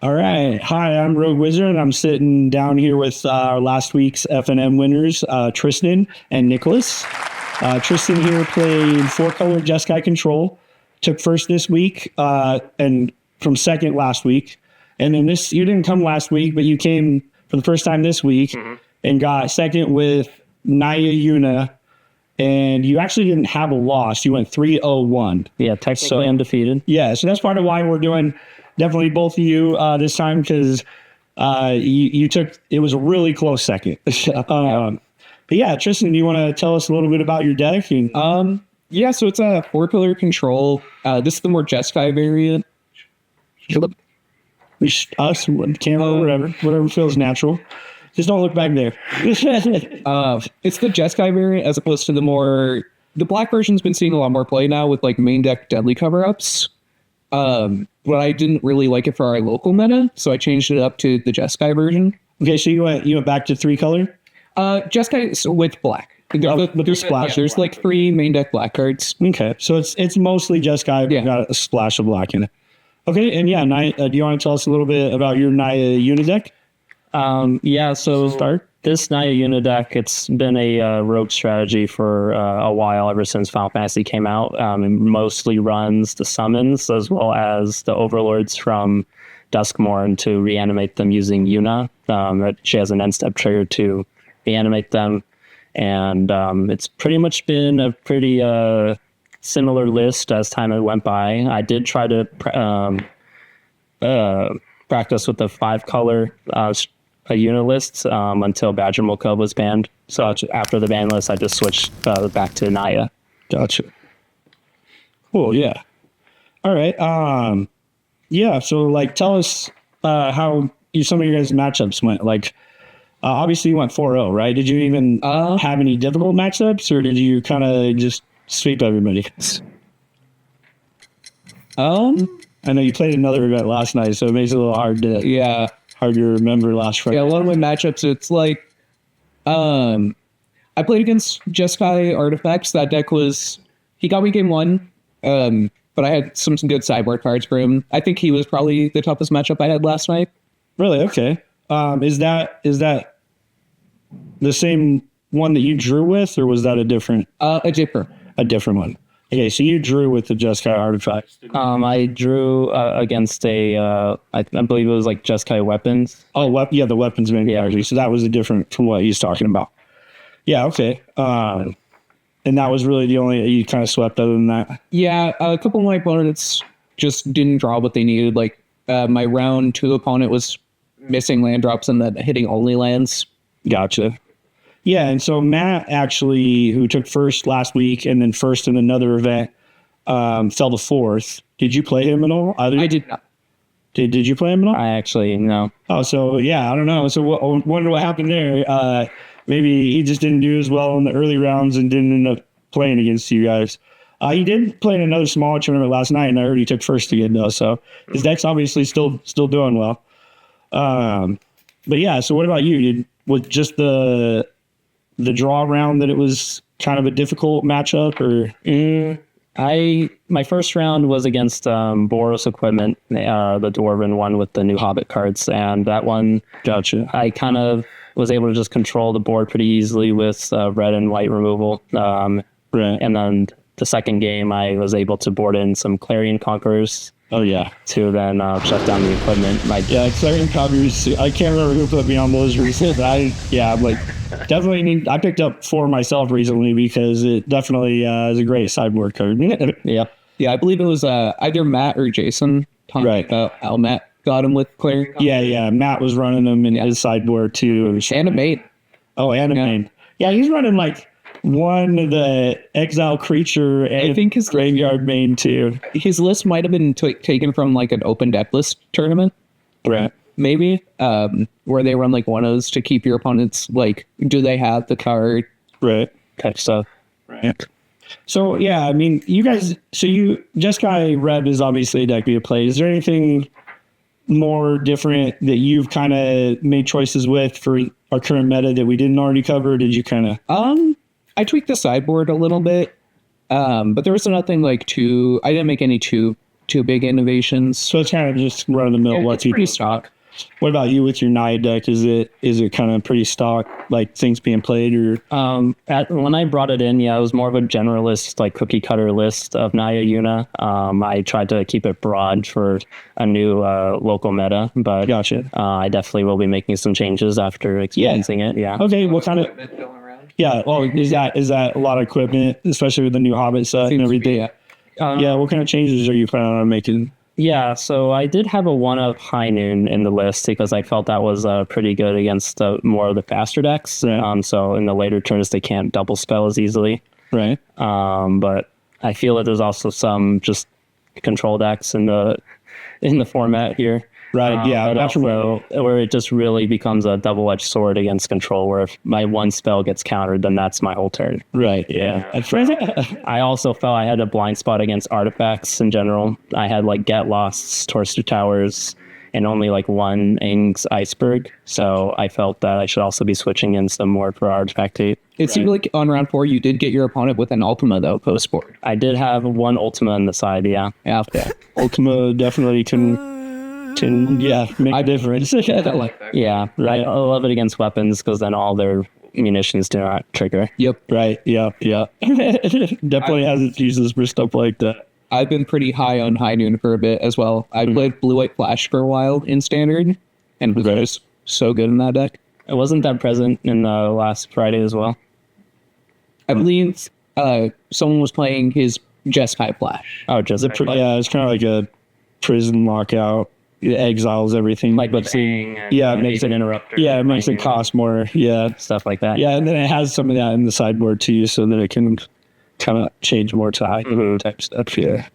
All right. Hi, I'm Rogue Wizard, and I'm sitting down here with our last week's FNM winners, Tristen and Nickolas. Tristen here played four-color Jeskai Control, took first this week, and from second last week. And then you didn't come last week, but you came for the first time this week and got second with Naya Yuna. And you actually didn't have a loss. You went 3-0-1. Yeah, technically undefeated. Yeah, so that's part of why we're doing definitely both of you this time, because you took, it was a really close second. But yeah, Tristen, do you want to tell us a little bit about your deck? Yeah, so it's a four-pillar control. This is the more Jeskai variant. Us, camera, whatever feels natural. Just don't look back there. It's the Jeskai variant as opposed to the black version's been seeing a lot more play now with like main deck deadly cover-ups. But I didn't really like it for our local meta, so I changed it up to the Jeskai version. Okay, so you went back to three color? Jeskai with black. There's splash. There's like three main deck black cards. Okay, so it's mostly Jeskai, but got a splash of black in it. Okay, and yeah, Naya, do you want to tell us a little bit about your Naya Yuna deck? Yeah, so this Naya Yuna deck, it's been a rogue strategy for a while, ever since Final Fantasy came out. It mostly runs the summons as well as the overlords from Duskmourn to reanimate them using Yuna. She has an end-step trigger to reanimate them. And it's pretty much been a pretty similar list as time went by. I did try to practice with the five-color Yuna list until Badger Molkov was banned. So after the ban list, I just switched back to Naya. Gotcha. Cool, yeah. All right. Yeah, so like tell us how some of your guys' matchups went. Like obviously you went 4-0, right? Did you even have any difficult matchups, or did you kind of just sweep everybody? I know you played another event last night, so it makes it a little hard to remember last Friday. Yeah, a lot of my matchups, it's like, I played against Jeskai Artifacts. That deck he got me game one, but I had some good sideboard cards for him. I think he was probably the toughest matchup I had last night. Really? Okay. Is that the same one that you drew with, or was that a different? A different one. Okay, so you drew with the Jeskai Artifact. I drew against I believe it was like Jeskai Weapons. Oh, yeah, the weapons manufacturer. So that was a different from what he's talking about. Yeah, okay. And that was really the only you kind of swept other than that? Yeah, a couple of my opponents just didn't draw what they needed. Like my round two opponent was missing land drops and then hitting only lands. Gotcha. Yeah, and so Matt actually, who took first last week and then first in another event, fell to fourth. Did you play him at all? I did not. Did you play him at all? I actually, no. Oh, so yeah, I don't know. So wonder what happened there. Maybe he just didn't do as well in the early rounds and didn't end up playing against you guys. He did play in another small tournament last night, and I heard he took first again, though. So his deck's obviously still doing well. But yeah, so what about you? Was just the draw round that it was kind of a difficult matchup, or? My first round was against Boros Equipment, the Dwarven one with the new Hobbit cards, and that one, gotcha. I kind of was able to just control the board pretty easily with red and white removal. Right. And then the second game, I was able to board in some Clarion Conquerors. Oh yeah. To then shut down the equipment. Clarion Conquerors. I can't remember who put me on those recently. Definitely need. I picked up 4 myself recently because it definitely is a great sideboard card. Yeah. I believe it was either Matt or Jason. Right. How Matt got him with Clarion. Yeah. Matt was running them in his sideboard too. And a mate. Oh, and a main. Yeah, he's running like one of the exile creature, and I think his graveyard main too. His list might have been taken from like an open deck list tournament, right? Maybe where they run like one-ohs to keep your opponents like, do they have the card, right? Type stuff, right? So yeah, I mean, you guys. So Jeskai Rev is obviously a deck via play. Is there anything more different that you've kind of made choices with for our current meta that we didn't already cover? Or did you kind of? I tweaked the sideboard a little bit, but there was nothing like I didn't make any too two big innovations. So it's kind of just run of the mill. It's pretty stock. What about you with your Naya deck? Is it kind of pretty stock, like things being played, or When I brought it in, yeah, it was more of a generalist, like cookie cutter list of Naya Yuna. I tried to keep it broad for a new local meta, but gotcha? I definitely will be making some changes after experiencing it. Yeah. Okay, what kind of? Yeah. Oh, is that a lot of equipment, especially with the new Hobbit set and everything? Yeah. What kind of changes are you planning on making? Yeah, so I did have a one of High Noon in the list because I felt that was pretty good against more of the faster decks. Right. So in the later turns, they can't double spell as easily. Right. But I feel that there's also some just control decks in the format here. Right. Yeah. But That's also where it just really becomes a double-edged sword against control, where if my one spell gets countered, then that's my whole turn. right. Yeah. That's right. I also felt I had a blind spot against artifacts in general. I had like Get Lost, Torster Towers, and only like one Aang's Iceberg. So I felt that I should also be switching in some more for artifact tape. It seemed like on round 4 you did get your opponent with an Ultima though post board. I did have one Ultima on the side, yeah. Yeah. Ultima definitely can make a difference. Yeah, right. I love it against weapons because then all their munitions do not trigger. Yep. Right. Yeah. Definitely has its uses for stuff like that. I've been pretty high on High Noon for a bit as well. I played Blue White Flash for a while in Standard, and was so good in that deck. It wasn't that present in last Friday as well. I believe someone was playing his Jeskai Flash. Oh, just Yeah, it's kind of like a prison lockout. It exiles everything. like with seeing. Yeah, it makes an interrupter. Yeah, it makes it cost more. Yeah. Stuff like that. Yeah, and then it has some of that in the sideboard too, so that it can kind of change more to high type stuff. Yeah.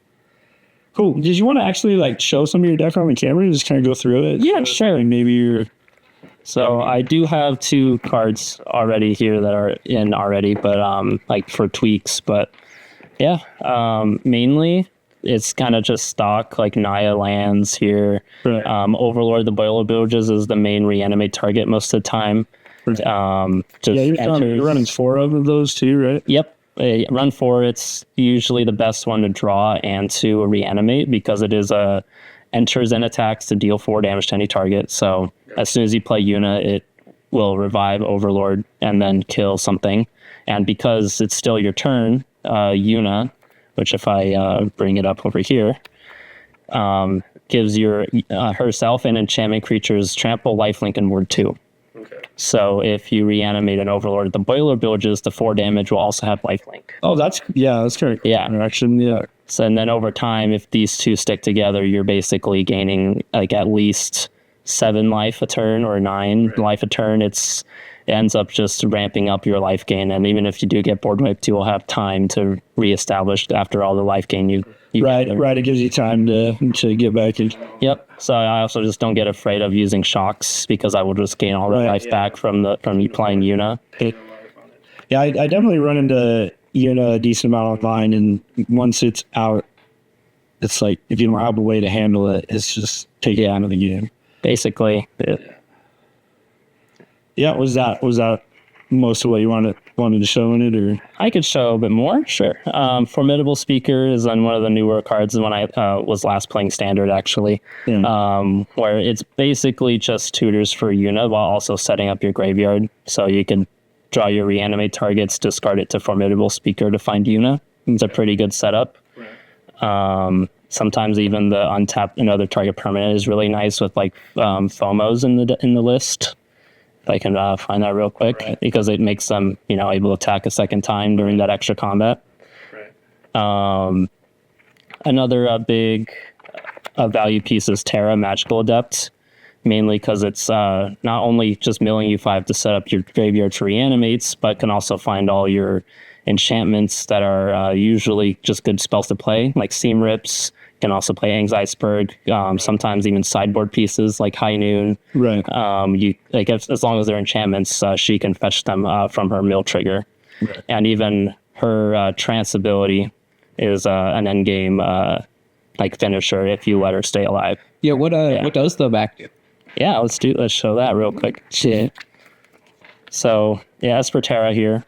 Cool. Did you want to actually like show some of your deck on the camera and just kind of go through it? Yeah, sure. Like maybe you're. So I do have 2 cards already here that are in already, but like for tweaks. But yeah, mainly it's kind of just stock like Naya lands here. Right. Overlord the Boiler Bilges is the main reanimate target most of the time. Just You're running 4 of those too, right? Yep. Run 4, it's usually the best one to draw and to reanimate because it is enters and attacks to deal 4 damage to any target. So as soon as you play Yuna, it will revive Overlord and then kill something. And because it's still your turn, Yuna, which if I bring it up over here, gives herself and enchantment creatures trample, lifelink, and ward 2. Okay. So if you reanimate an Overlord, the Boiler Bilges, the 4 damage will also have lifelink. Oh, that's kind of Yeah. interaction. Yeah. So and then over time, if these 2 stick together, you're basically gaining like at least 7 life a turn or 9 life a turn. It ends up just ramping up your life gain, and even if you do get board wiped, you will have time to reestablish after all the life gain you Right. It gives you time to get back in. Yep. So I also just don't get afraid of using shocks because I will just gain all the life back from you playing Yuna. Yeah, I definitely run into Yuna a decent amount online, and once it's out, it's like if you don't have a way to handle it, it's just take it out of the game. Basically. Yeah, was that most of what you wanted to show in it, or? I could show a bit more, sure. Formidable Speaker is on one of the newer cards when I was last playing Standard, actually, where it's basically just tutors for Yuna while also setting up your graveyard. So you can draw your reanimate targets, discard it to Formidable Speaker to find Yuna. It's a pretty good setup. Sometimes even the untap another target permanent is really nice with like FOMOs in the list. If I can find that real quick, because it makes them, able to attack a second time during that extra combat. Right. Another big value piece is Terra, Magical Adept, mainly because it's not only just milling you 5 to set up your graveyard to reanimates, but can also find all your enchantments that are usually just good spells to play, like Seam Rips. Can also play Aang's Iceberg, sometimes even sideboard pieces like High Noon. Right. As long as they're enchantments, she can fetch them from her mill trigger. Right. And even her trance ability is an endgame finisher if you let her stay alive. Yeah, what does the back do? Yeah, let's show that real quick. Shit. So as for Terra here,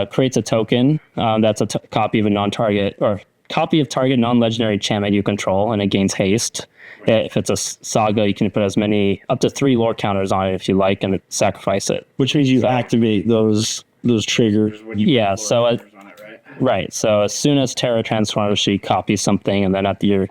creates a token that's a copy of a non-target, or copy of target non-legendary enchantment you control, and it gains haste. If it's a saga, you can put up to 3 lore counters on it if you like, and sacrifice it. Which means you activate those triggers when you Yeah, put so lore counters on it, right? Right. So as soon as Terra transforms, she copies something, and then at your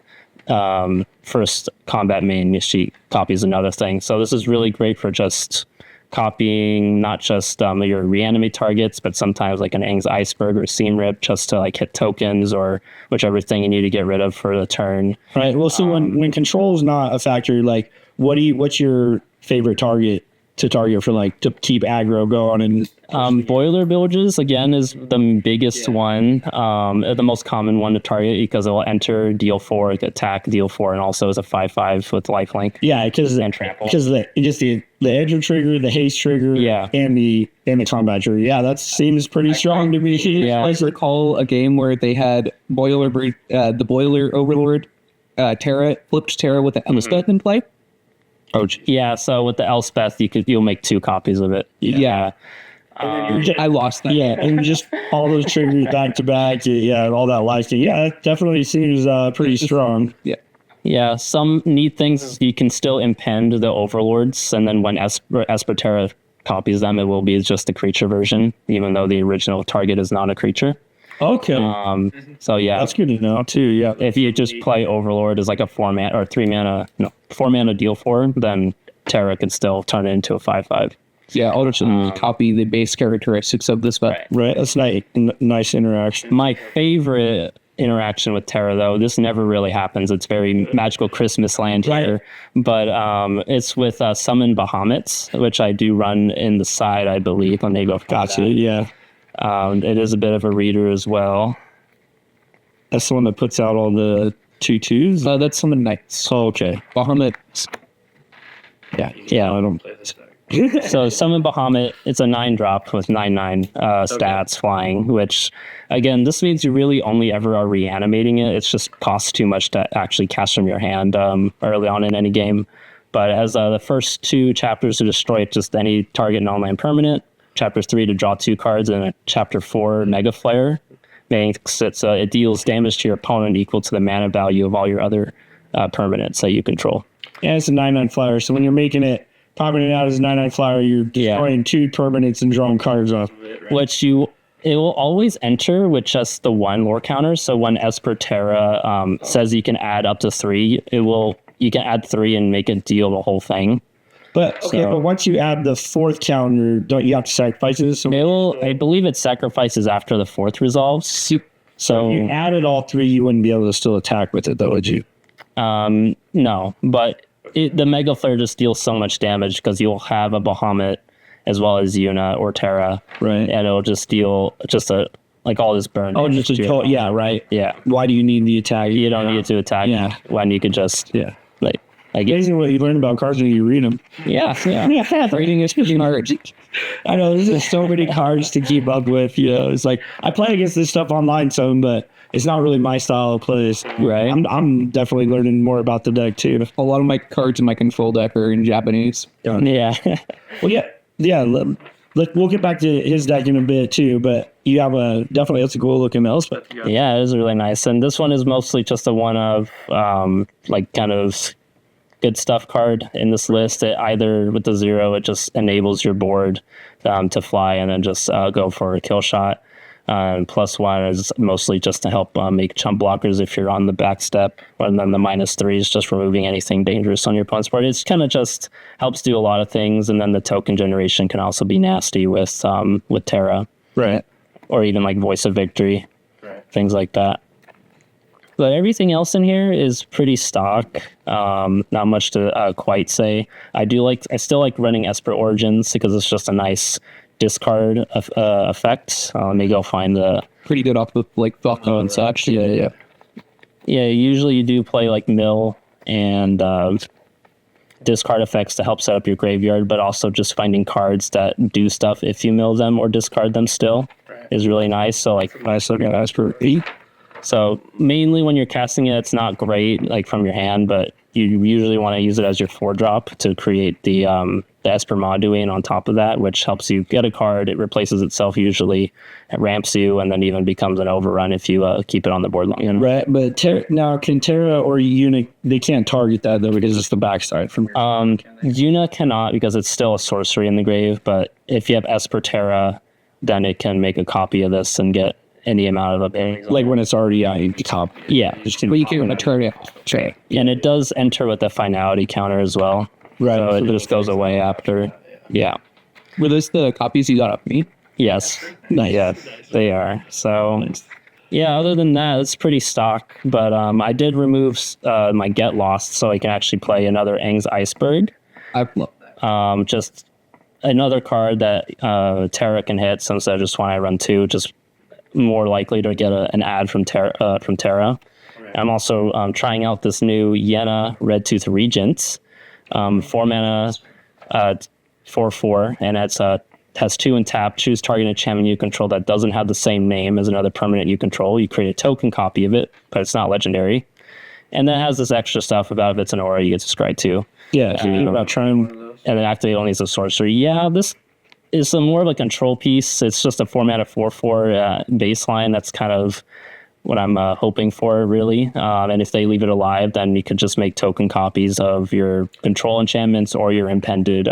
first combat main, she copies another thing. So this is really great for just copying not just your reanimate targets, but sometimes like an Aang's Iceberg or Seam Rip, just to like hit tokens or whichever thing you need to get rid of for the turn. Right. Well, so when control is not a factor, like what's your favorite target to target for like to keep aggro going? And Boiler Villages again is the biggest one, the most common one to target because it will enter, deal 4, attack, deal 4, and also is a 5/5 with lifelink. Yeah, because the edge trigger, the haste trigger, Yeah. and the combat trigger. Yeah, that seems pretty strong to me. Yeah. I recall a game where they had the Boiler Overlord Terra, flipped Terra with the Elspeth in play. Oh, Yeah, so with the Elspeth, you'll make 2 copies of it. Yeah. I lost that. yeah, and just all those triggers back to back. Yeah, all that life. Yeah, it definitely seems pretty strong. Yeah. Yeah, some neat things is you can still impend the overlords, and then when Esper Terra copies them, it will be just the creature version, even though the original target is not a creature. Okay, So yeah, that's good to know too. Yeah, if you just play Overlord as like a 4 mana deal 4, then Terra could still turn it into a 5/5. Yeah, I'll just copy the base characteristics of this spell. right. That's nice interaction. My favorite interaction with Terra, though, this never really happens. It's very magical Christmas land here, but it's with Summon Bahamut's, which I do run in the side, I believe. Let me go. Gotcha. Yeah, It is a bit of a reader as well. that's the one that puts out all the 2/2s. That's Summon Knights. Oh, okay. Bahamut. Yeah. I don't play this deck. So Summon Bahamut, it's a 9-drop with 9/9 stats flying, which again, this means you really only ever are reanimating it. It's just costs too much to actually cast from your hand early on in any game. But it has the first 2 chapters to destroy just any target non-land permanent, chapter 3 to draw 2 cards, and chapter 4 Mega Flare. It deals damage to your opponent equal to the mana value of all your other permanents that you control. Yeah, it's a 9/9 flyer. So when you're popping it out as a 9/9 flyer, you're destroying 2 permanents and drawing cards off of it, right? Which it will always enter with just the 1 lore counter. So when Esper Terra says you can add up to 3, you can add 3 and make it deal the whole thing. But once you add the 4th counter, don't you have to sacrifice it? So I believe it sacrifices after the 4th resolves. So if you added all 3, you wouldn't be able to still attack with it, though, would you? no, but the Mega Flare just deals so much damage because you'll have a Bahamut as well as Yuna or Terra, Right. and it'll just deal all this burn. Oh, damage just to your- yeah, right. yeah. Why do you need the attack? You don't need to attack when you could just like Amazing what you learn about cards when you read them. yeah. Reading is pretty hard. I know there's just so many cards to keep up with. You know, it's like I play against this stuff online some, but it's not really my style of play. Right. I'm definitely learning more about the deck too. A lot of my cards in my control deck are in Japanese. Yeah. Well, yeah. We'll get back to his deck in a bit too, but you have that's a cool looking Elspeth. Yeah, it is really nice. And this one is mostly just a one of kind of good stuff card in this list. It either with the 0, it just enables your board to fly and then just go for a kill shot. +1 is mostly just to help make chump blockers if you're on the back step. And then the -3 is just removing anything dangerous on your opponent's board. It's kind of just helps do a lot of things. And then the token generation can also be nasty with Terra. Right. Or even like Voice of Victory. Right. Things like that. But everything else in here is pretty stock. Not much to quite say. I still like running Esper Origins because it's just a nice discard effect. Let me go find the Pretty good off with like Falco and such. Yeah. Usually you do play like mill and discard effects to help set up your graveyard, but also just finding cards that do stuff if you mill them or discard them still is really nice. So like Nice looking Esper 8. So mainly when you're casting it, it's not great like from your hand, but you usually want to use it as your 4-drop to create the Esper Mondoing on top of that, which helps you get a card. It replaces itself usually, it ramps you, and then even becomes an overrun if you keep it on the board long enough. Right, but now can Terra or Yuna, they can't target that though because it's the backside from. Yuna cannot because it's still a sorcery in the grave, but if you have Esper Terra, then it can make a copy of this and get any amount of abilities. Like when it's already on top. Yeah. But you can return it. Sure. And it does enter with the finality counter as well. Right. So it just goes away after. Yeah. Were those the copies you got off me? Yes. Yeah, they are. So, yeah, other than that, it's pretty stock. But I did remove my Get Lost so I can actually play another Aang's Iceberg. I love that. Just another card that Terra can hit, since I just want to run 2, just more likely to get an ad from Terra. Right. I'm also trying out this new Yena Red Tooth Regent, 4 mana, 4/4, and it's has 2 in tap. Choose target enchantment you control that doesn't have the same name as another permanent you control. You create a token copy of it, but it's not legendary. And then it has this extra stuff about if it's an aura, you get to scry 2. Yeah, about trying. And then activate only as a sorcery. Yeah, this is more of a control piece. It's just a 4 mana 4/4 baseline. That's kind of what I'm hoping for, really. And if they leave it alive, then you could just make token copies of your control enchantments or your impended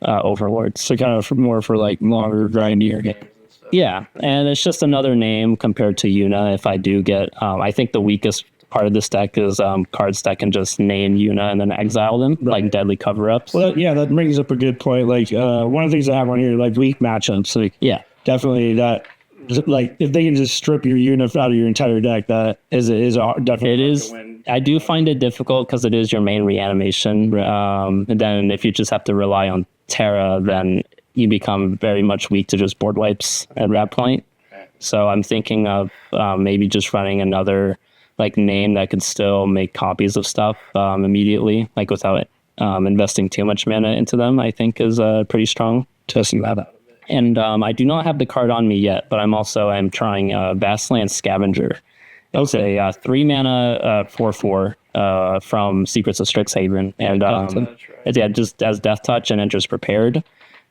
overlords. So kind of more for like longer grindier games. Yeah, and it's just another name compared to Yuna. If I do get, I think the weakest part of this deck is cards that can just name Yuna and then exile them, like Deadly Cover-Ups. Well, yeah, that brings up a good point. Like one of the things I have on here, like weak matchups. Like, yeah, definitely that. Like if they can just strip your Yuna out of your entire deck, that is definitely. It is. I do find it difficult because it is your main reanimation. And then if you just have to rely on Terra, then you become very much weak to just board wipes at that point. So I'm thinking of maybe just running another like name that could still make copies of stuff immediately, like without investing too much mana into them. I think is pretty strong. Testing that out. And I do not have the card on me yet, but I'm trying Vastland Scavenger. It's a 3 mana 4/4 from Secrets of Strixhaven, and it just as Death Touch and enters prepared.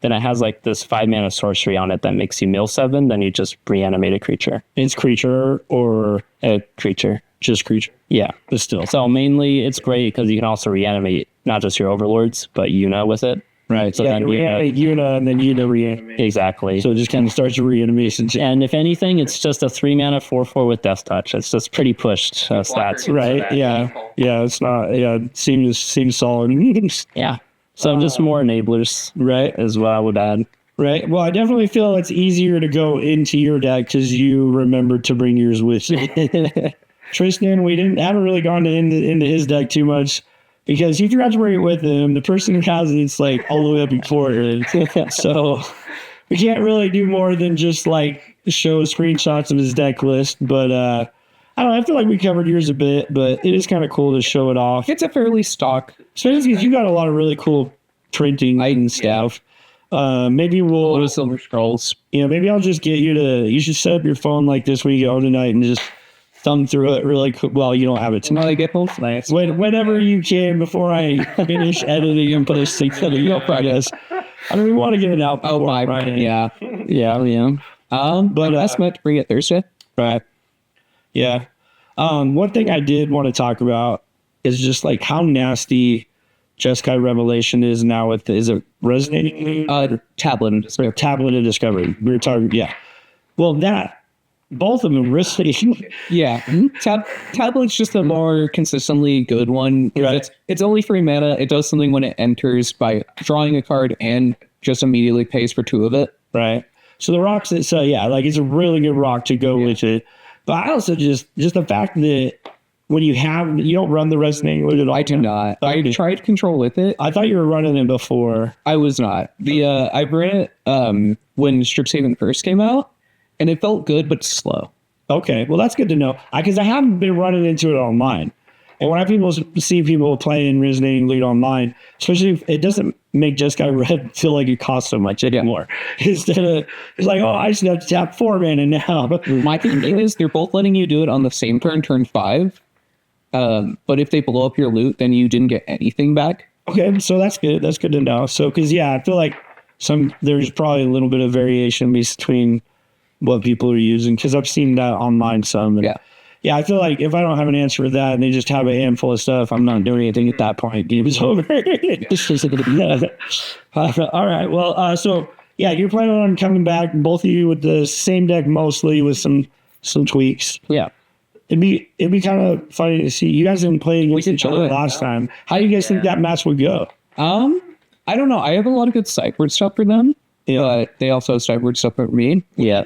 Then it has like this 5 mana sorcery on it that makes you mill 7. Then you just reanimate a creature. It's creature or a creature, just creature. Yeah, but still. So mainly it's great because you can also reanimate not just your overlords, but Yuna with it. Right. So yeah, then Yuna and then Yuna reanimate. Exactly. So it just kind of starts your reanimation. And if anything, it's just a 3 mana 4/4 with Death Touch. It's just pretty pushed stats. Right. Yeah. Yeah. It's not. Yeah. It seems solid. Yeah. So just more enablers. Right. Is what I would add. Right. Well, I definitely feel it's easier to go into your deck because you remembered to bring yours with you. Tristen, we haven't really gone into his deck too much. Because you graduate with him, the person who has it's like all the way up in quarter. So we can't really do more than just like show screenshots of his deck list. But I don't know, I feel like we covered yours a bit, but it is kind of cool to show it off. It's a fairly stock. Especially because you got a lot of really cool printing and stuff. Maybe we'll... Little Silver Scrolls. Maybe I'll just get you should set up your phone like this week on tonight and just thumb through it really quick. Well, you don't have it tonight. I get both nights. Whenever you can before I finish editing and put a sync together. I guess. I don't even want to get it out. Oh, my Friday. Yeah. But that's meant to bring it Thursday. Right. Yeah. One thing I did want to talk about is just like how nasty Jeskai Revelation is now with is it resonating? Tablet and Discovery. Tablet and Discovery. We were talking, yeah. Well, both of them risky. Yeah. Tablet's just a more consistently good one. Right. It's only 3 mana. It does something when it enters by drawing a card and just immediately pays for 2 of it. Right. So the rocks, it's a really good rock to go with it. But I also just the fact that when you don't run the resonating loot at all. I do not. I tried control with it. I thought you were running it before. I was not. I ran it when Strixhaven first came out. And it felt good, but slow. Okay, well, that's good to know. Because I haven't been running into it online. And when I see people playing Resonating Loot online, especially if it doesn't make Jeskai Rev feel like it costs so much anymore. Instead of, it's like, oh, I just have to tap 4 mana now. My thing is, they're both letting you do it on the same turn 5. But if they blow up your loot, then you didn't get anything back. Okay, so that's good. That's good to know. So, because I feel like there's probably a little bit of variation between what people are using, because I've seen that online some. And yeah, I feel like if I don't have an answer for that and they just have a handful of stuff, I'm not doing anything at that point. Game is over. All right. Well, so yeah, you're planning on coming back, both of you with the same deck mostly, with some tweaks. Yeah. It'd be kind of funny to see. You guys didn't play against each other last time. How do you guys think that match would go? I don't know. I have a lot of good sideboard stuff for them. But they also have sideboard stuff for me. Yeah.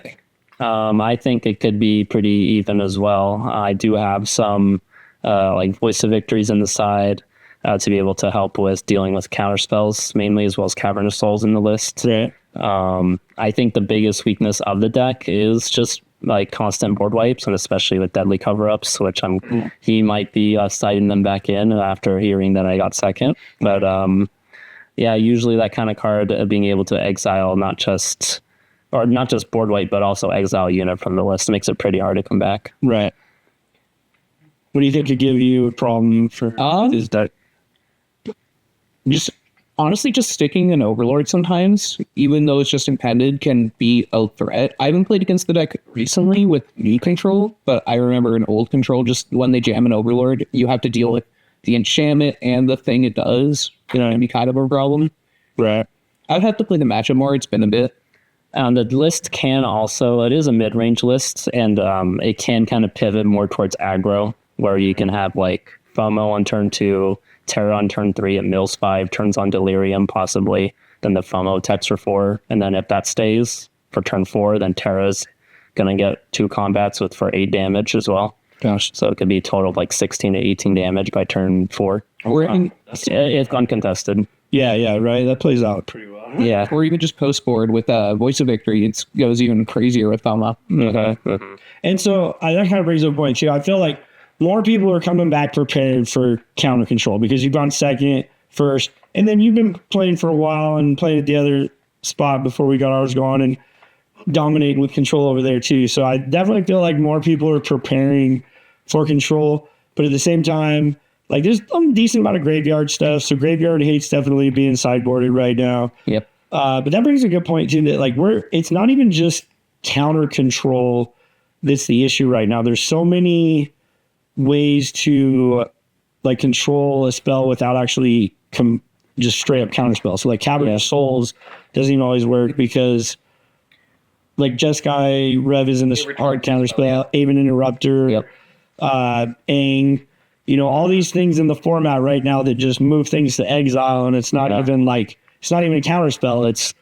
I think it could be pretty even as well. I do have some like Voice of Victories in the side to be able to help with dealing with counter spells mainly, as well as Cavernous Souls in the list. Right. I think the biggest weakness of the deck is just like constant board wipes, and especially with deadly cover-ups, which he might be citing them back in after hearing that I got second. But yeah, usually that kind of card being able to exile not just board wipe, but also exile a unit from the list makes it pretty hard to come back. Right. What do you think could give you a problem for this deck? Honestly, just sticking an Overlord sometimes, even though it's just impended, can be a threat. I haven't played against the deck recently with new control, but I remember in old control, just when they jam an Overlord, you have to deal with the enchantment and the thing it does. It'd be kind of a problem. Right. I've had to play the matchup more. It's been a bit. The list can also, it is a mid-range list, and it can kind of pivot more towards aggro, where you can have like FOMO on turn 2, Terra on turn 3, it mills 5, turns on Delirium possibly, then the FOMO attacks for 4, and then if that stays for turn 4, then Terra's going to get 2 combats for 8 damage as well. Gosh. So it could be a total of like 16 to 18 damage by turn 4. It's uncontested. Yeah, right. That plays out pretty well. Yeah. Or even just post board with Voice of Victory. It goes even crazier with FOMO. Okay. And so that kind of brings up a point too. I feel like more people are coming back prepared for counter control because you've gone second, first, and then you've been playing for a while and played at the other spot before we got ours going and dominating with control over there too. So I definitely feel like more people are preparing for control, but at the same time, like there's a decent amount of graveyard stuff. So graveyard hates definitely being sideboarded right now. Yep. But that brings a good point too, that like it's not even just counter control that's the issue right now. There's so many ways to like control a spell without actually just straight up counter spell. So like Cavernous Souls doesn't even always work because like Jeskai Rev is in this hard counter spell, Aven Interrupter, Aang, all these things in the format right now that just move things to exile, and it's not even a counter spell. It's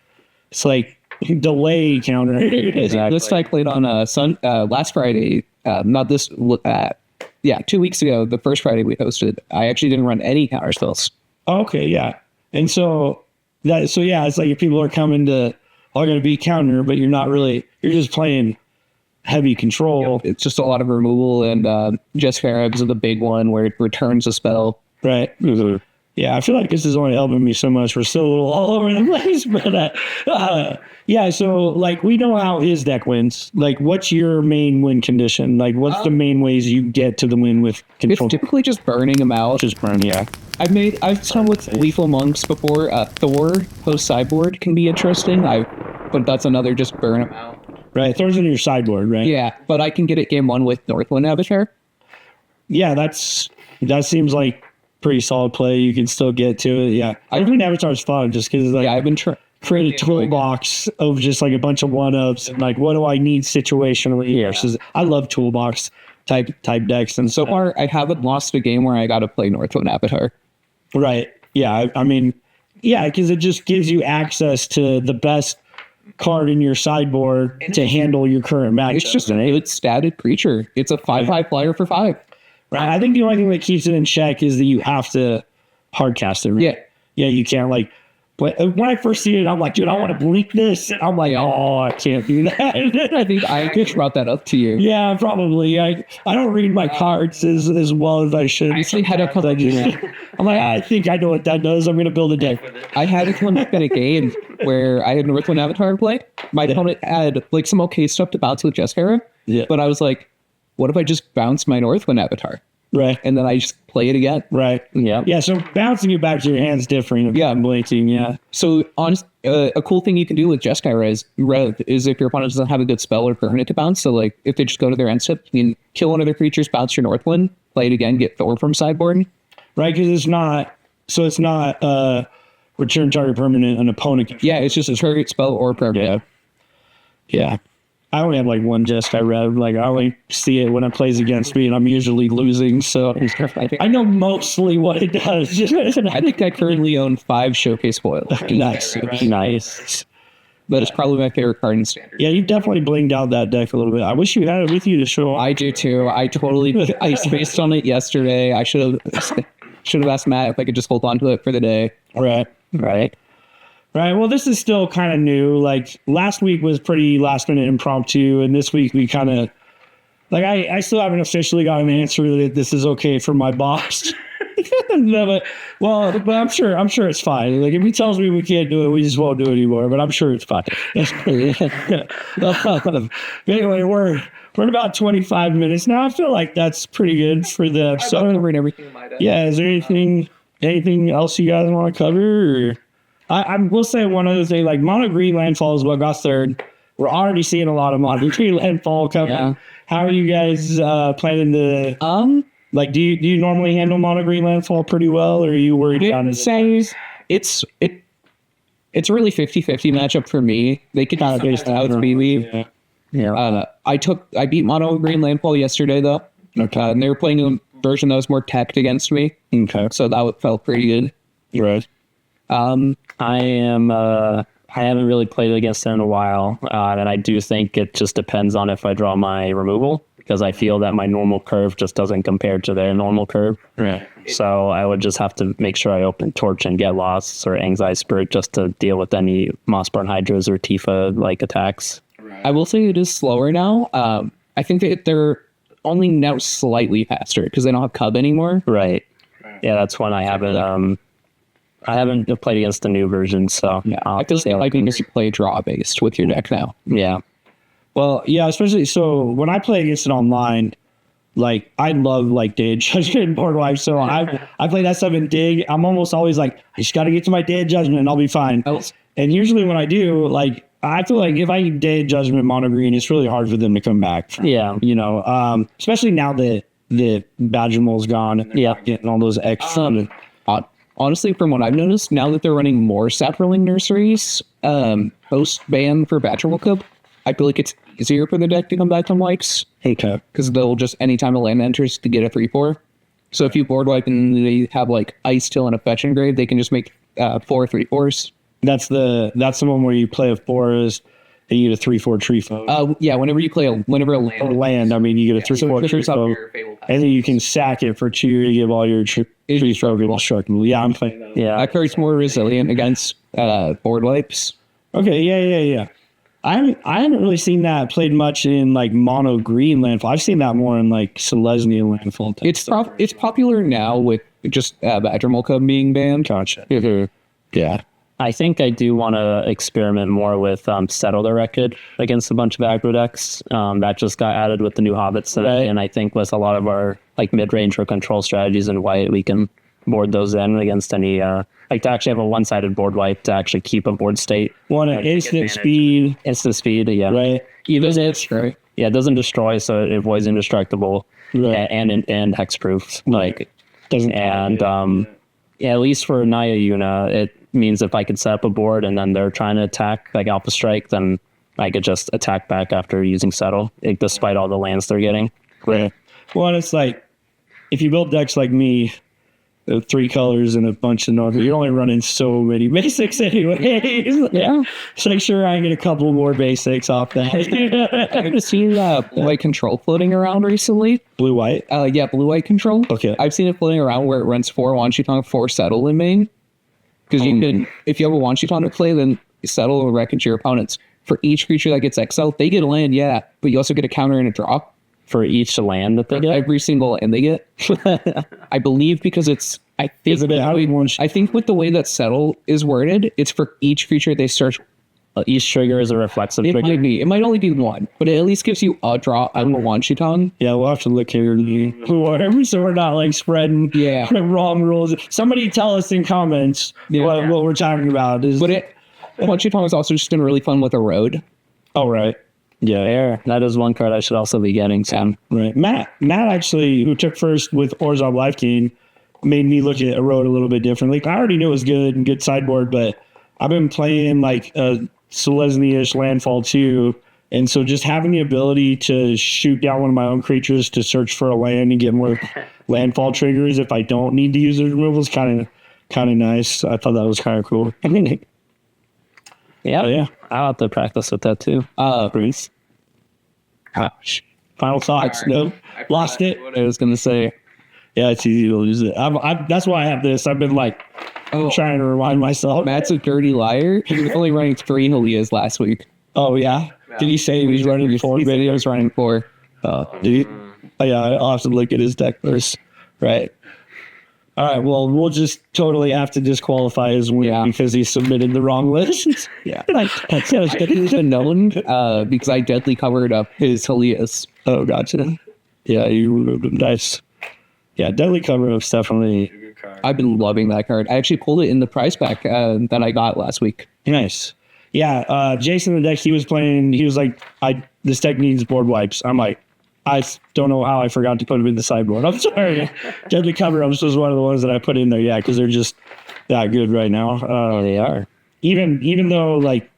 like delay counter. Exactly. This I played on last Friday. Not this. 2 weeks ago, the first Friday we hosted. I actually didn't run any counter spells. Okay, yeah, and so it's like if people are coming to all going to be counter, but you're not really. You're just playing heavy control. It's just a lot of removal, and Jeskai Rev is the big one where it returns a spell. Right. Mm-hmm. Yeah, I feel like this is only helping me so much. We're still a little all over the place, but yeah. So like we know how his deck wins. Like, what's your main win condition? Like, what's the main ways you get to the win with control? It's typically just burning them out. Just burn, yeah. I've done with Lethal Monks before. Thor post sideboard can be interesting. But that's another just burn them out. Right, Thor's in your sideboard, right? Yeah, but I can get it game 1 with Northwind Avatar. Yeah, that seems like pretty solid play. You can still get to it. Yeah, I think Avatar's fun just because like I've been create a toolbox of just like a bunch of 1-ups and like what do I need situationally here. So I love toolbox type decks, and so far I haven't lost a game where I got to play Northwind Avatar. Right. Yeah. I mean, yeah, because it just gives you access to the best card in your sideboard to handle your current match. It's just an 8 statted creature. It's a 5/5 flyer for 5. Right. I think the only thing that keeps it in check is that you have to hardcast it. Right? Yeah. Yeah, you can't like. But when I first see it, I'm like, dude, I want to blink this. And I'm like, oh, I can't do that. I think I just brought that up to you. Yeah, probably. I don't read my cards as well as I should. I actually had a couple. I'm like, I think I know what that does. I'm going to build a deck. I had a game where I had Northwind Avatar play. My opponent had like some okay stuff to bounce with Jeskai Rev. Yeah. But I was like, what if I just bounce my Northwind Avatar? Right. and then I just play it again. Right. Yeah. Yeah. So bouncing it back to your hand's different. Yeah. Blinking. Yeah. So a cool thing you can do with Jeskai Rev is if your opponent doesn't have a good spell or permanent to bounce, so like if they just go to their end step, you can kill one of their creatures, bounce your Northwind, play it again, get Thor from sideboard. Right. Because it's not return target permanent an opponent. Yeah, it's just a target spell or permanent. Yeah. I only have like one Jeskai Rev. Like I only see it when it plays against me, and I'm usually losing. So I know mostly what it does. I think I currently own 5 showcase foils. Nice. Nice. That is probably my favorite card in Standard. Yeah, you definitely blinged out that deck a little bit. I wish you had it with you to show off. I do too. I spaced on it yesterday. I should have asked Matt if I could just hold on to it for the day. Right. Right. Well, this is still kind of new. Like last week was pretty last minute impromptu, and this week we kind of like I still haven't officially got an answer that this is okay for my boss. No, but I'm sure it's fine. Like if he tells me we can't do it, we just won't do it anymore. But I'm sure it's fine. Anyway, we're at about 25 minutes now. I feel like that's pretty good for the episode. Covering everything in my day. Yeah. Is there anything else you guys want to cover? Or I will say one other thing. Like mono green landfall is what got third. We're already seeing a lot of mono green landfall coming. Yeah. How are you guys planning to? Like, do you normally handle mono green landfall pretty well, or are you worried about it? It's a really 50-50 matchup for me. They could kind of base that out to me. Yeah. I beat mono green landfall yesterday though. Okay. And they were playing a version that was more teched against me. Okay. So that felt pretty good. Right. I haven't really played against it in a while, and I do think it just depends on if I draw my removal, because I feel that my normal curve just doesn't compare to their normal curve. Right. So I would just have to make sure I open Torch and Get Lost or Anxiety Spirit just to deal with any Mossborn Hydras or Tifa like attacks. I will say it is slower now. I think that they're only now slightly faster because they don't have Cub anymore. Right. Yeah, that's when I haven't played against the new version, so Yeah, I feel like you can play draw based with your deck now. yeah. Well, yeah, especially so when I play against it online, like I love like Day of Judgment and Board Wipe. So I play that stuff in Dig. I'm almost always like, I just got to get to my Day of Judgment and I'll be fine. And usually when I do, like I feel like if I Day of Judgment mono green, it's really hard for them to come back. Yeah. You know, especially now that the Badgermole's gone. And Yeah. getting all those extra. Honestly, from what I've noticed, now that they're running more Saproling nurseries, post-ban for Badgermole Cub, I feel like it's easier for the deck to come back on likes. Okay. Because they'll just, anytime a land enters, to get a 3/4. So if you board wipe and they have like Ice Till and a Fetch Engrave, they can just make 4 3/4s. That's the one where you play a forest and you get a 3/4 tree foe. Yeah, whenever you play a Land, I mean, you get a 3/4 tree foe, and then you can sack it for 2 to give all your tree foe destructible. Yeah, I'm playing that. Yeah. that card's more resilient against board wipes. Okay, yeah. I haven't really seen that played much in like mono green landfall. I've seen that more in like Selesnya landfall. It's popular now with just Badgermole Cub being banned. Gotcha. Yeah. I think I do want to experiment more with Settle the Record against a bunch of aggro decks. That just got added with the new Hobbits today, and I think with a lot of our like mid-range or control strategies in white, we can board those in against any like to actually have a one-sided board wipe to actually keep a board state. One instant speed, yeah. right? Even it's right. Yeah, it doesn't destroy, so it avoids indestructible, Right. and hexproof. Like doesn't yeah, at least for Naya Yuna, it means if I could set up a board and then they're trying to attack like Alpha Strike, then I could just attack back after using Settle, despite all the lands they're getting. Right. Well, and it's like if you build decks like me, 3 colors and a bunch of North, you're only running so many basics anyway. Yeah. So make sure I get a couple more basics off that. I've seen blue-white control floating around recently. Blue-white? Yeah, blue-white control. Okay. I've seen it floating around where it runs 4 Wanshitong, 4 Settle in main. Because you can, if you have a Wanshitong to play, then Settle will wreck into your opponents. For each creature that gets exiled, they get a land, yeah, but you also get a counter and a drop. For each land that they get? Every single land they get. I believe because I think with the way that Settle is worded, it's for each creature they search Each trigger is a reflexive It trigger. might be. It might only be one, but it at least gives you a draw out of a one Shitong. Yeah, we'll have to look here. Whatever, so we're not like spreading wrong rules. Somebody tell us in comments what we're talking about. But one Shitong is also just been really fun with a road. Oh, right. Yeah. There, that is one card I should also be getting soon. Right. Matt actually, who took first with Orzhov Life Gain, made me look at a road a little bit differently. I already knew it was good and good sideboard, but I've been playing like Selesnya-ish Landfall 2, and so just having the ability to shoot down one of my own creatures to search for a land and get more landfall triggers if I don't need to use those removals, kind of nice. I thought that was kind of cool. Yeah. I'll have to practice with that too. Bruce. Gosh. Final thoughts. No, lost it. What I was going to say. Yeah, it's easy to lose it. That's why I have this. I've been like trying to remind myself. Matt's a dirty liar. He was only running 3 Helias last week. Oh, yeah? Did he say he was running 4 videos? Running 4. Did he? Oh, yeah, I'll have to look at his deck first. Right. All right, well, we'll just totally have to disqualify his win because he submitted the wrong list. Yeah. It's been known because I deadly covered up his Helias. Oh, gotcha. Yeah, nice. Yeah, deadly cover up's definitely. I've been loving that card. I actually pulled it in the prize pack that I got last week. Nice. Yeah, Jason the deck he was playing, he was like, this deck needs board wipes. I'm like, I don't know how I forgot to put them in the sideboard. I'm sorry. Deadly cover ups was one of the ones that I put in there. Yeah, because they're just that good right now. They are. Even though like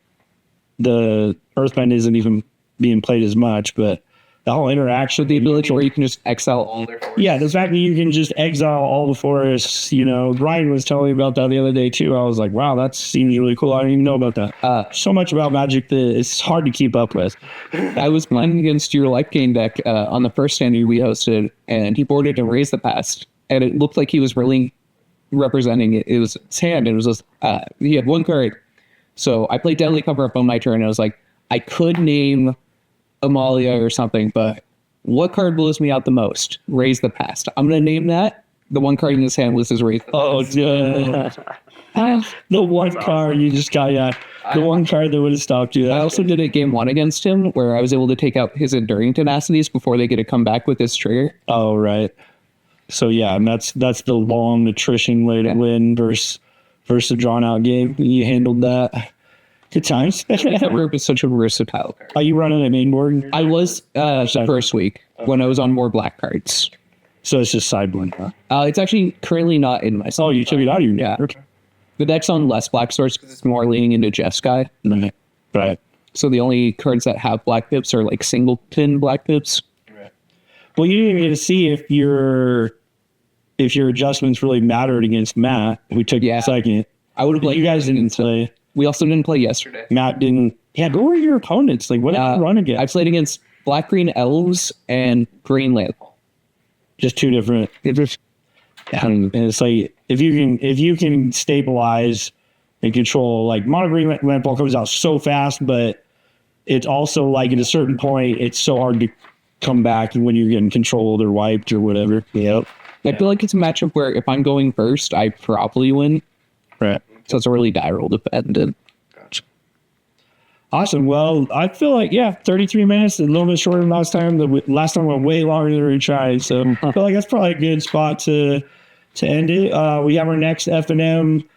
the Earthbend isn't even being played as much, but the whole interaction, The ability where you can just exile all their forests. yeah, the fact that you can just exile all the forests, Ryan was telling me about that the other day too. I was like, wow, that seems really cool. I didn't even know about that. So much about Magic that it's hard to keep up with. I was playing against your Life Gain deck on the first standard we hosted, and he boarded a Raise the Past, and it looked like he was really representing it. It was his hand. It was just, he had one card. So I played Deadly Cover Up on my turn, and I was like, I could name Amalia or something, but what card blows me out the most? Raise the Past. I'm going to name that. The one card in his hand was his Raise the Past. The one card you just got, the one card that would have stopped you. I also did it game 1 against him, where I was able to take out his Enduring Tenacities before they get to come back with this trigger. Oh, right. So, yeah, and that's the long attrition way to win versus a drawn-out game. You handled that. Good times. That group is such a versatile card. Are you running a main board? I was the first week when I was on more black cards. So it's just sideboard, huh? It's actually currently not in my Oh, you took it out of your deck. Okay. The deck's on less black source because it's more leaning into Jeskai. Right. So the only cards that have black pips are like singleton black pips. Right. Well, you didn't even get to see if your adjustments really mattered against Matt, who took second. I would have played. You guys didn't play. We also didn't play yesterday. Matt didn't. Yeah, who were your opponents? Like, what did you run against? I played against black green elves and green landfall. Just two different. And it's like if you can stabilize and control, like mono green landfall comes out so fast, but it's also like at a certain point it's so hard to come back when you're getting controlled or wiped or whatever. Yep. I feel like it's a matchup where if I'm going first, I probably win. Right. So it's a really die roll dependent. Gotcha. Awesome. Well, I feel like 33 minutes, a little bit shorter than last time. The last time went way longer than we tried, so I feel like that's probably a good spot to end it. We have our next FNM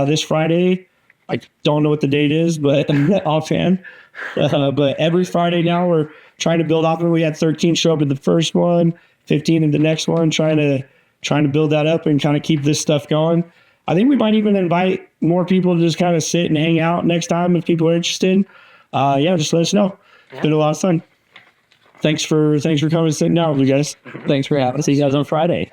this Friday. I don't know what the date is, but offhand. But every Friday now we're trying to build off of it. We had 13 show up in the first one, 15 in the next one, trying to build that up and kind of keep this stuff going. I think we might even invite more people to just kind of sit and hang out next time if people are interested. Just let us know. It's been a lot of fun. Thanks for coming and sitting down with you guys. Thanks for having us. See you guys on Friday.